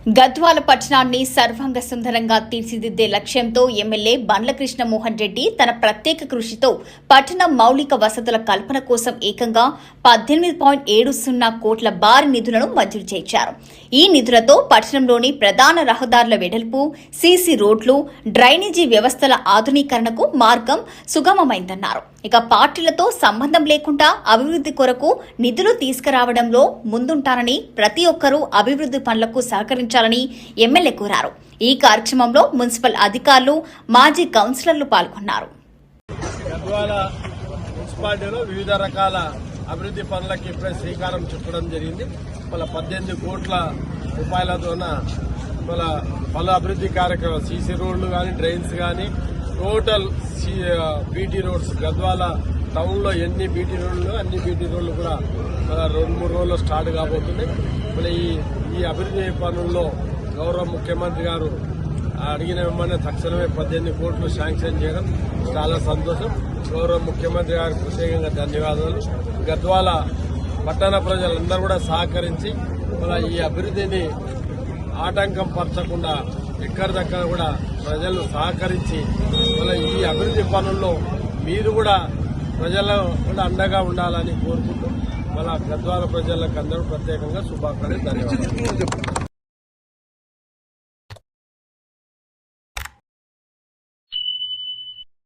గద్వాల పట్టణాన్ని సర్వాంగ సుందరంగా తీర్చిదిద్దే లక్ష్యంతో ఎమ్మెల్యే బండ్ల కృష్ణమోహన్ రెడ్డి తన ప్రత్యేక కృషితో పట్టణ మౌలిక వసతుల కల్పన కోసం ఏకంగా 18.70 కోట్ల భారీ నిధులను మంజూరు చేశారు. ఈ నిధులతో పట్టణంలోని ప్రధాన రహదారుల వెడల్పు, సీసీ రోడ్లు, డ్రైనేజీ వ్యవస్థల ఆధునీకరణకు మార్గం సుగమమైందన్నారు. ఇక పార్టీలతో సంబంధం లేకుండా అభివృద్ధి కొరకు నిధులు తీసుకురావడంలో ముందుంటారని, ప్రతి ఒక్కరూ అభివృద్ధి పనులకు సహకరించాలని ఎమ్మెల్యే కోరారు. ఈ కార్యక్రమంలో మున్సిపల్ అధికారులు, మాజీ కౌన్సిలర్లు పాల్గొన్నారు. మున్సిపాలిటీలో వివిధ రకాల అభివృద్ధి పనులకు ఇప్పుడే శ్రీకారం చుట్టడం జరిగింది. మళ్ళీ 18 కోట్ల రూపాయలతోన పలు అభివృద్ధి కార్యక్రమాలు, సీసీ రోడ్లు కానీ, డ్రైన్స్ కానీ, total BT roads Gadwal town లో ఎన్ని బీటీ రోడ్లు అన్ని బీటీ రోడ్లు కూడా 2-3 రోజుల్లో స్టార్ట్ కాబోతుంది. మళ్ళీ ఈ అభివృద్ధి పనుల్లో గౌరవ ముఖ్యమంత్రి గారు అడిగిన వెంబడే తక్షణమే 18 కోట్లు శాంక్షన్ చేయడం చాలా సంతోషం. గౌరవ ముఖ్యమంత్రి గారికి ప్రత్యేకంగా ధన్యవాదాలు. గద్వాల పట్టణ ప్రజలందరూ కూడా సహకరించి ఈ అభివృద్ధిని ఆటంకం పరచకుండా ఎక్కడిదక్కడ కూడా ప్రజలు సహకరించి ఈ అభివృద్ధి పనుల్లో మీరు కూడా ప్రజలు కూడా అండగా ఉండాలని కోరుకుంటూ గద్వాల ప్రజలకు అందరూ ప్రత్యేకంగా శుభాకాంక్షలు, ధన్యవాదాలు.